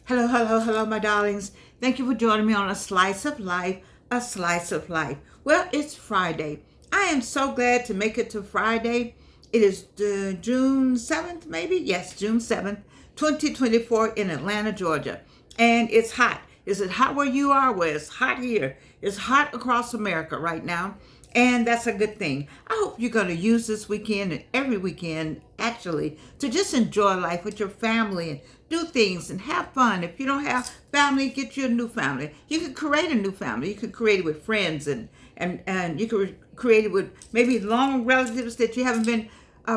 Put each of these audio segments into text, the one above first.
Hello, hello, hello, my darlings. Thank you for joining me on A Slice of Life, A Slice of Life. Well, it's Friday. I am so glad to make it to Friday. It is June 7th, maybe? Yes, June 7th, 2024 in Atlanta, Georgia. And it's hot. Is it hot where you are? Well, it's hot here. It's hot across America right now. And that's a good thing. I hope you're going to use this weekend and every weekend, actually, to just enjoy life with your family and do things and have fun. If you don't have family, get you a new family. You can create a new family. You can create it with friends and you can create it with maybe long relatives that you haven't been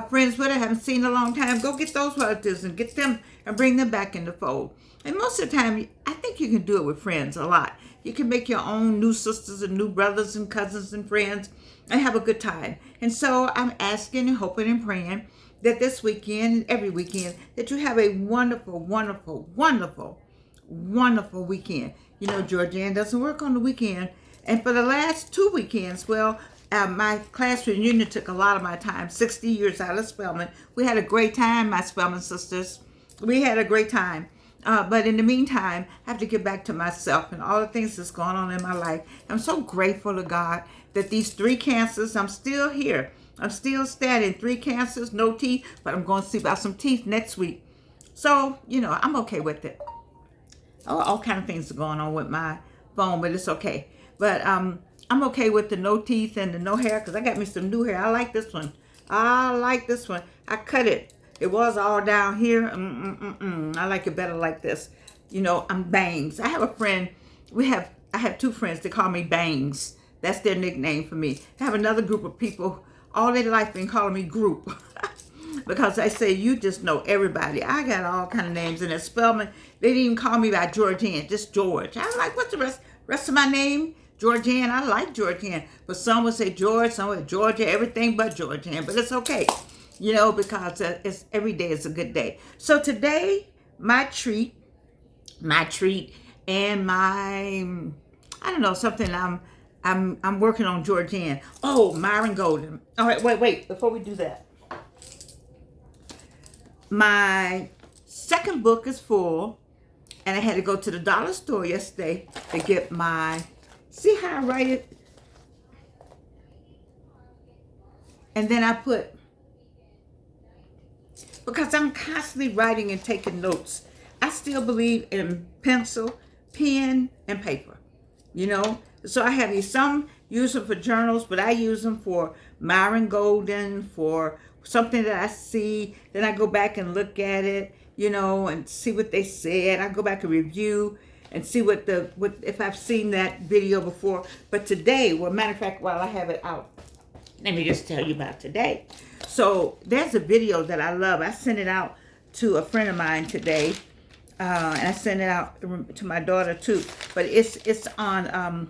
friends with or haven't seen in a long time. Go get those relatives and get them and bring them back in the fold. And most of the time, I think you can do it with friends a lot. You can make your own new sisters and new brothers and cousins and friends and have a good time. And so I'm asking and hoping and praying that this weekend, every weekend, that you have a wonderful, wonderful, wonderful, wonderful weekend. You know, Georgianne doesn't work on the weekend. And for the last 2 weekends, my class reunion took a lot of my time, 60 years out of Spelman. We had a great time, my Spelman sisters. We had a great time. But in the meantime, I have to get back to myself and all the things that's going on in my life. I'm so grateful to God that these 3 cancers, I'm still here. I'm still standing. 3 cancers, no teeth, but I'm going to see about some teeth next week. So, I'm okay with it. All kind of things are going on with my phone, but it's okay. But I'm okay with the no teeth and the no hair because I got me some new hair. I like this one. I cut it. It was all down here. I like it better like this. I'm Bangs. I have a friend. I have 2 friends. They call me Bangs. That's their nickname for me. I have another group of people. All their life been calling me Group. Because they say you just know everybody. I got all kind of names in there. Spelman, they didn't even call me by Georgianne, just George. I'm like, what's the rest of my name? Georgianne. I like Georgianne. But some would say George, some would Georgia, everything but Georgianne. But it's okay, because it's every day is a good day. So today, my treat, and I don't know, something I'm working on Georgianne. Oh, Myron Golden. All right, wait. Before we do that, my second book is full, and I had to go to the dollar store yesterday to get see how I write it? And then I because I'm constantly writing and taking notes. I still believe in pencil, pen, and paper, So I have these, some use them for journals, but I use them for Myron Golden, for something that I see. Then I go back and look at it, and see what they said. I go back and review and see what if I've seen that video before. But today, matter of fact, while I have it out, let me just tell you about today. So there's a video that I love. I sent it out to a friend of mine today, and I sent it out to my daughter too. But it's on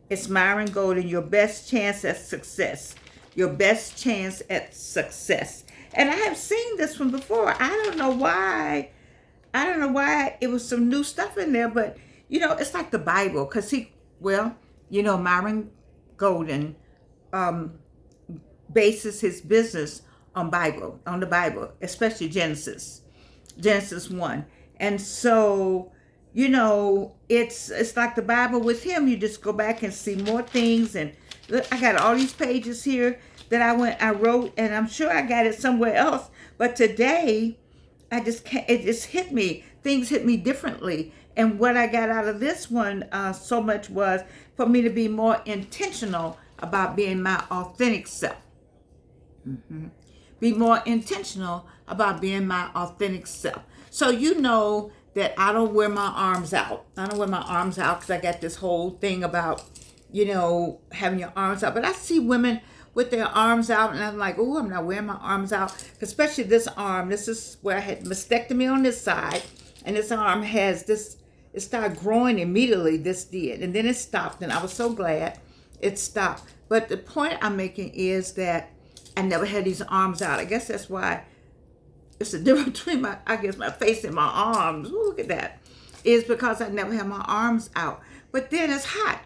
it's Myron Golden, Your Best Chance at Success. Your Best Chance at Success. And I have seen this one before. I don't know why it was some new stuff in there, but it's like the Bible, because Myron Golden bases his business on the Bible, especially Genesis 1. And so, it's like the Bible with him. You just go back and see more things. And look, I got all these pages here that I wrote, and I'm sure I got it somewhere else. But today, it just hit me. Things hit me differently. And what I got out of this one so much was for me to be more intentional about being my authentic self. Be more intentional about being my authentic self. So that I don't wear my arms out. I don't wear my arms out because I got this whole thing about, having your arms out. But I see women with their arms out, and I'm like, oh, I'm not wearing my arms out. Especially this arm. This is where I had mastectomy on this side, and this arm has this. It started growing immediately. This did, and then it stopped, and I was so glad it stopped. But the point I'm making is that I never had these arms out. I guess that's why it's the difference between my face and my arms. Ooh, look at that. Is because I never had my arms out. But then it's hot.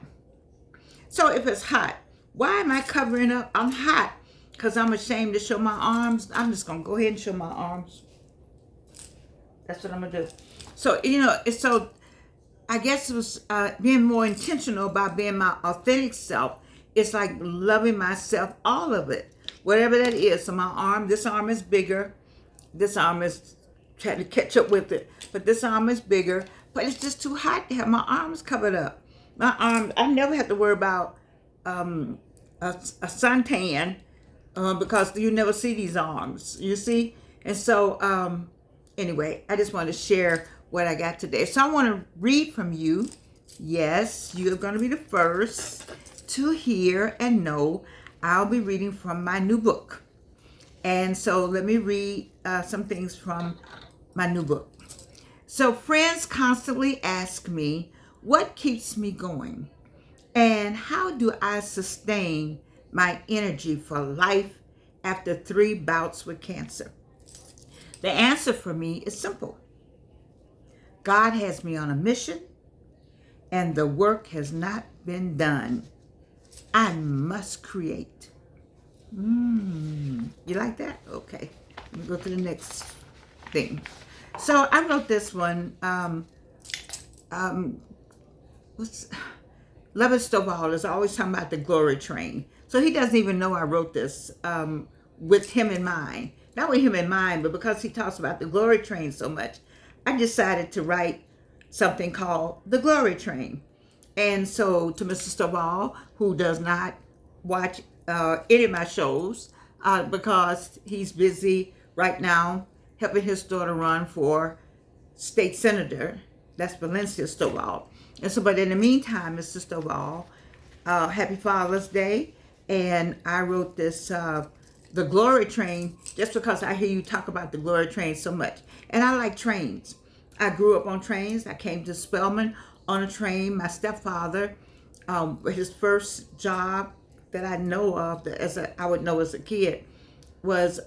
So if it's hot, why am I covering up? I'm hot because I'm ashamed to show my arms. I'm just going to go ahead and show my arms. That's what I'm going to do. So, so I guess it was being more intentional about being my authentic self. It's like loving myself, all of it, whatever that is. So my arm, this arm is bigger. This arm is trying to catch up with it, but this arm is bigger. But it's just too hot to have my arms covered up. My arm, I never have to worry about a suntan because you never see these arms. You see, and so anyway, I just want to share what I got today. So I want to read from you. Yes, you're going to be the first to hear and know I'll be reading from my new book. And so let me read some things from my new book. So friends constantly ask me, what keeps me going? And how do I sustain my energy for life after 3 bouts with cancer? The answer for me is simple. God has me on a mission, and the work has not been done. I must create. You like that? Okay. Let me go to the next thing. So I wrote this one. Levitt Stovall is always talking about the glory train. So he doesn't even know I wrote this with him in mind. Not with him in mind, but because he talks about the glory train so much, I decided to write something called The Glory Train. And so to Mr. Stovall, who does not watch any of my shows because he's busy right now helping his daughter run for state senator. That's Valencia Stovall. And so, but in the meantime, Mr. Stovall, happy Father's Day. And I wrote this, The Glory Train, just because I hear you talk about the Glory Train so much. And I like trains. I grew up on trains. I came to Spelman on a train. My stepfather, his first job that I know of, I would know as a kid, was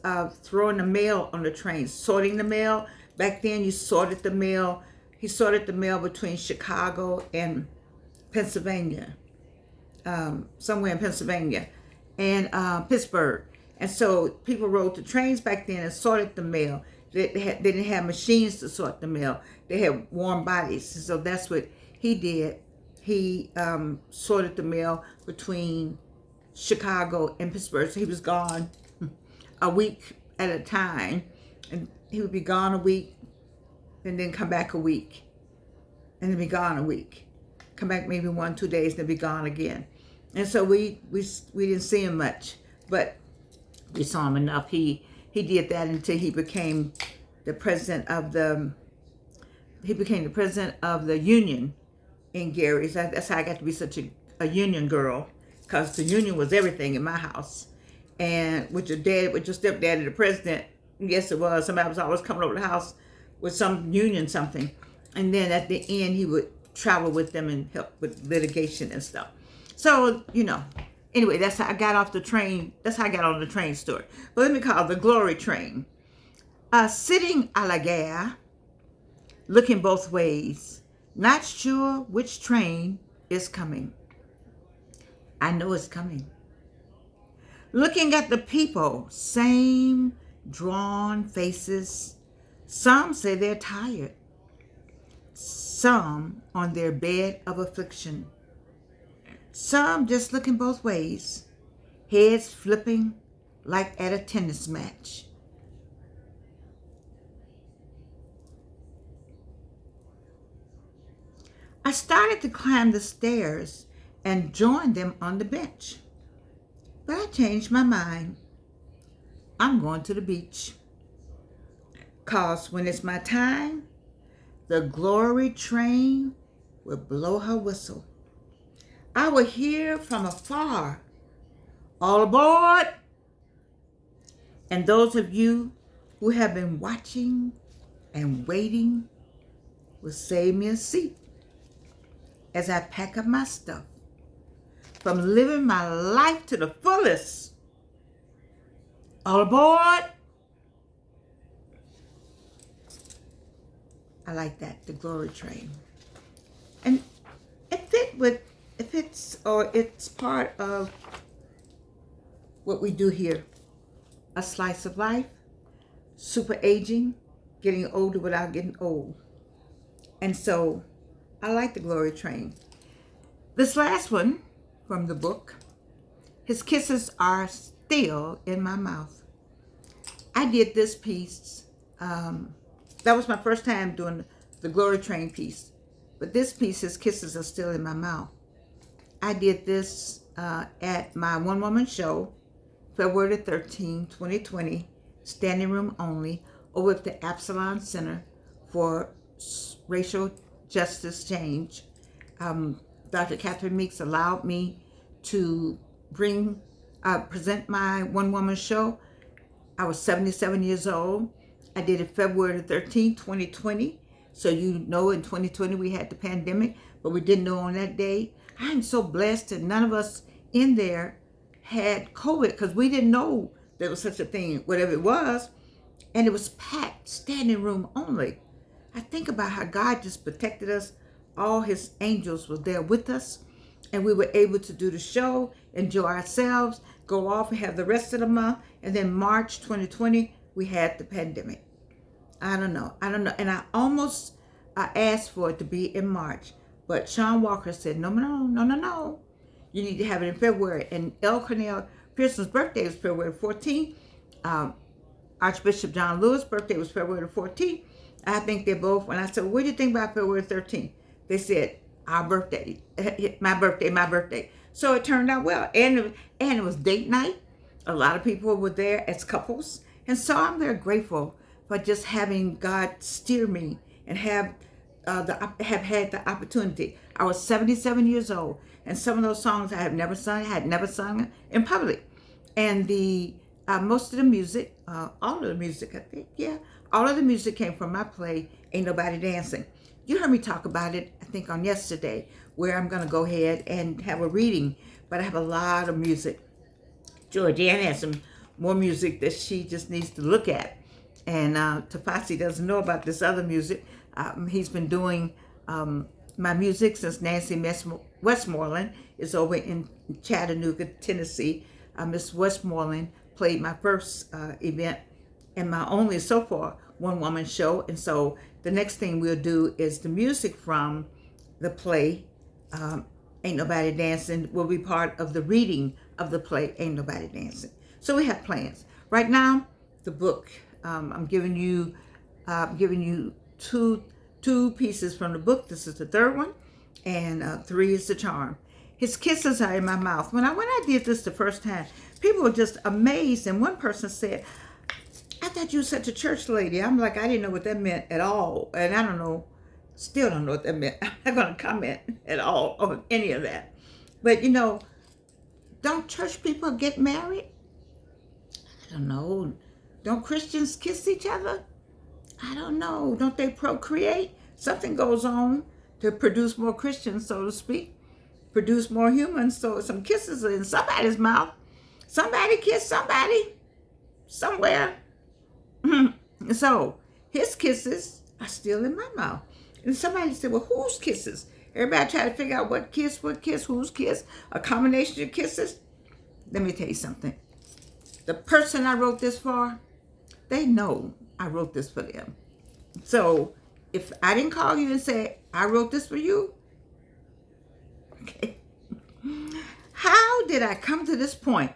throwing the mail on the train, sorting the mail. Back then, you sorted the mail. He sorted the mail between Chicago and Pennsylvania, somewhere in Pennsylvania, and Pittsburgh. And so people rode the trains back then and sorted the mail. They didn't have machines to sort the mail. They had warm bodies. So that's what he did. He sorted the mail between Chicago and Pittsburgh. So he was gone a week at a time. And he would be gone a week and then come back a week. And then be gone a week. Come back maybe 1-2 days, then be gone again. And so we didn't see him much, but we saw him enough. He did that until he became the president of the union in Gary's. That's how I got to be such a union girl, because the union was everything in my house. And with your stepdaddy, the president, yes it was. Somebody was always coming over the house with some union something. And then at the end, he would travel with them and help with litigation and stuff. So, anyway, that's how I got off the train. That's how I got on the train story. But let me call it the Glory Train. Sitting à la gare, looking both ways, not sure which train is coming. I know it's coming. Looking at the people, same drawn faces. Some say they're tired. Some on their bed of affliction. Some just looking both ways, heads flipping like at a tennis match. I started to climb the stairs and join them on the bench. But I changed my mind. I'm going to the beach. 'Cause when it's my time, the glory train will blow her whistle. I will hear from afar, all aboard. And those of you who have been watching and waiting will save me a seat as I pack up my stuff from living my life to the fullest. All aboard. I like that, the glory train. And it's part of what we do here. A slice of life, super aging, getting older without getting old. And so I like the Glory Train. This last one from the book, His Kisses Are Still in My Mouth. I did this piece. That was my first time doing the Glory Train piece. But this piece, His Kisses Are Still in My Mouth. I did this at my one-woman show, February 13, 2020, standing room only, over at the Absalon Center for Racial Justice Change. Dr. Catherine Meeks allowed me to present my one-woman show. I was 77 years old. I did it February 13, 2020. So you know in 2020 we had the pandemic, but we didn't know on that day. I am so blessed that none of us in there had COVID because we didn't know there was such a thing, whatever it was. And it was packed, standing room only. I think about how God just protected us. All his angels were there with us. And we were able to do the show, enjoy ourselves, go off and have the rest of the month. And then March 2020, we had the pandemic. I don't know. And I almost asked for it to be in March. But Sean Walker said, no. You need to have it in February. And L. Cornell Pearson's birthday was February 14th. Archbishop John Lewis' birthday was February 14th. I think they both, when I said, what do you think about February 13th? They said, our birthday, my birthday. So it turned out well. And it was date night. A lot of people were there as couples. And so I'm very grateful for just having God steer me and have had the opportunity. I was 77 years old, and some of those songs I had never sung in public. And the most of the music, all of the music, I think, all of the music came from my play, Ain't Nobody Dancing. You heard me talk about it, I think, on yesterday, where I'm going to go ahead and have a reading, but I have a lot of music. Georgianne has some more music that she just needs to look at. And Tafasi doesn't know about this other music. He's been doing my music since Nancy Westmoreland is over in Chattanooga, Tennessee. Miss Westmoreland played my first event and my only so far one-woman show. And so the next thing we'll do is the music from the play, Ain't Nobody Dancing, will be part of the reading of the play, Ain't Nobody Dancing. So we have plans. Right now, the book, I'm giving you two pieces from the book. This is the third one, and 3 is the charm. His kisses are in my mouth. When I did this the first time, people were just amazed. And one person said, I thought you were such a church lady. I'm like, I didn't know what that meant at all. And I don't know, still don't know what that meant. I'm not going to comment at all on any of that. But, don't church people get married? I don't know. Don't Christians kiss each other? I don't know. Don't they procreate? Something goes on to produce more Christians, so to speak. Produce more humans, so some kisses are in somebody's mouth. Somebody kissed somebody somewhere. So his kisses are still in my mouth. And somebody said, well, whose kisses? Everybody try to figure out what kiss, whose kiss, a combination of kisses. Let me tell you something. The person I wrote this for, they know I wrote this for them. So if I didn't call you and say, I wrote this for you, okay. How did I come to this point?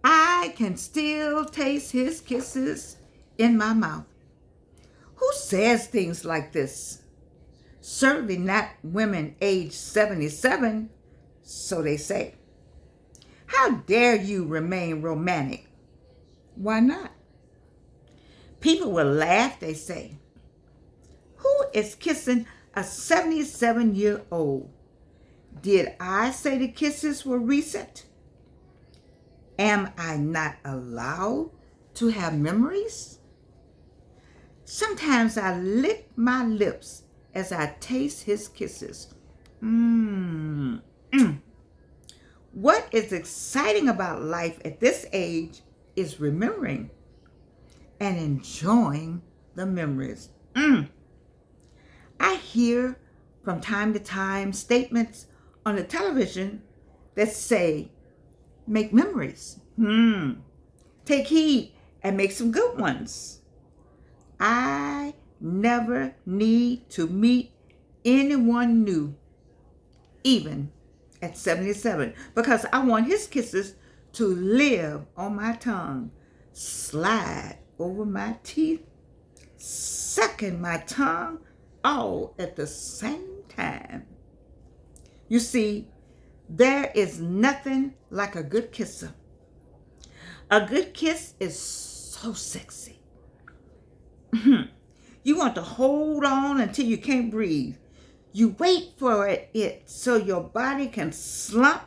I can still taste his kisses in my mouth. Who says things like this? Certainly not women aged 77, so they say. How dare you remain romantic? Why not? People will laugh, they say. Who is kissing a 77-year-old? Did I say the kisses were recent? Am I not allowed to have memories? Sometimes I lick my lips as I taste his kisses. What is exciting about life at this age is remembering and enjoying the memories. I hear from time to time statements on the television that say, make memories. Take heed and make some good ones. I never need to meet anyone new, even at 77, because I want his kisses to live on my tongue, slide over my teeth, sucking my tongue all at the same time. You see, there is nothing like a good kisser. A good kiss is so sexy. You want to hold on until you can't breathe. You wait for it so your body can slump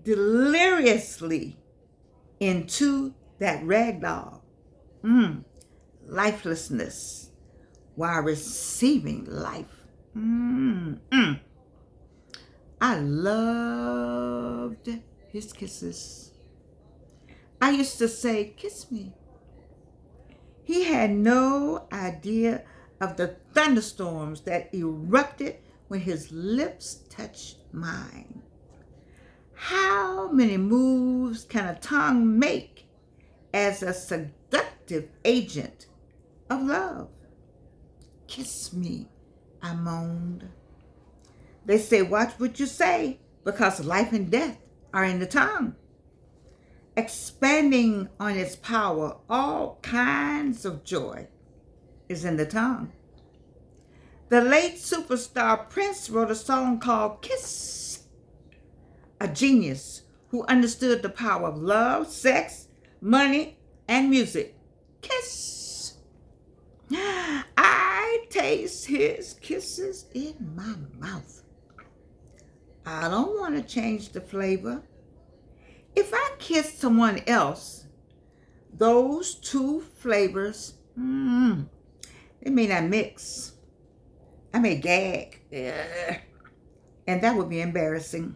deliriously into that ragdoll. Lifelessness while receiving life. I loved his kisses. I used to say, "Kiss me." He had no idea of the thunderstorms that erupted when his lips touched mine. How many moves can a tongue make as a seductive agent of love? "Kiss me," I moaned. They say, watch what you say, because life and death are in the tongue. Expanding on its power, all kinds of joy is in the tongue. The late superstar Prince wrote a song called "Kiss," a genius who understood the power of love, sex, money, and music. Kiss. I taste his kisses in my mouth. I don't want to change the flavor. If I kiss someone else, those two flavors, they may not mix. I may gag. And that would be embarrassing.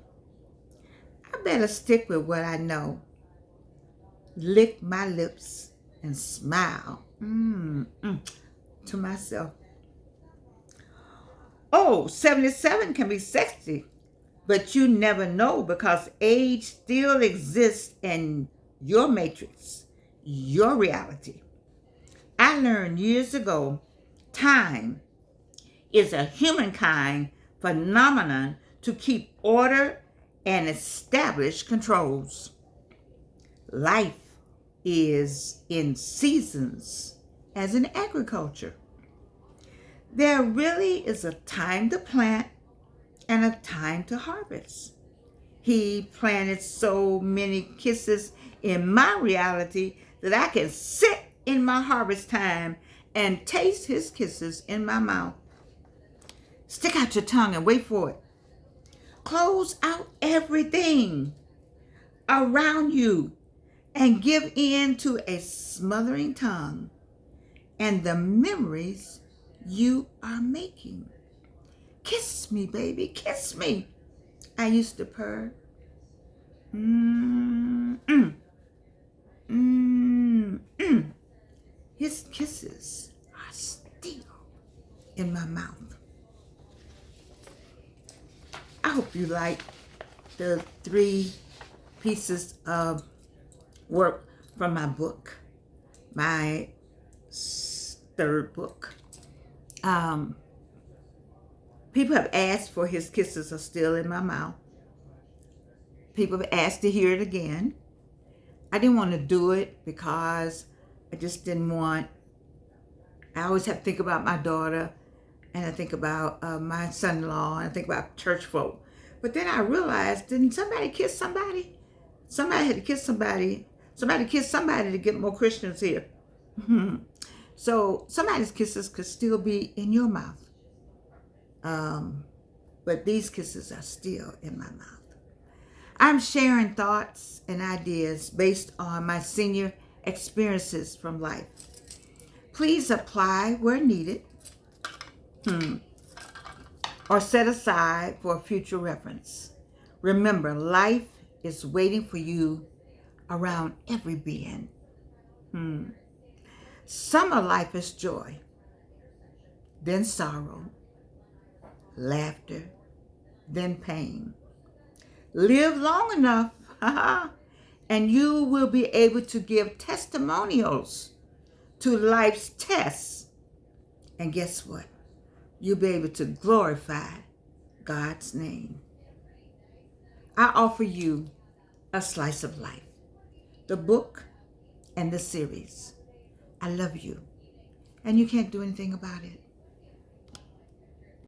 I better stick with what I know. Lick my lips and smile to myself. Oh, 77 can be sexy, but you never know, because age still exists in your matrix, your reality. I learned years ago, time is a humankind phenomenon to keep order and establish controls. Life is in seasons, as in agriculture. There really is a time to plant and a time to harvest. He planted so many kisses in my reality that I can sit in my harvest time and taste his kisses in my mouth. Stick out your tongue and wait for it. Close out everything around you and give in to a smothering tongue and the memories you are making. Kiss me, baby, kiss me, I used to purr. His kisses are still in my mouth. I hope you like the 3 pieces of work from my book, my 3rd book. People have asked for "His Kisses Are Still in My Mouth." People have asked to hear it again. I didn't want to do it because I just didn't want, I always have to think about my daughter, and I think about my son-in-law, and I think about church folk. But then I realized, didn't somebody kiss somebody? Somebody had to kiss somebody. Somebody kissed somebody to get more Christians here. So somebody's kisses could still be in your mouth. But these kisses are still in my mouth. I'm sharing thoughts and ideas based on my senior experiences from life. Please apply where needed, or set aside for future reference. Remember, life is waiting for you around every bend. Some of life is joy, then sorrow, laughter, then pain. Live long enough, and you will be able to give testimonials to life's tests And guess what? You'll be able to glorify God's name. I offer you A Slice of Life, the book and the series. I love you, and you can't do anything about it.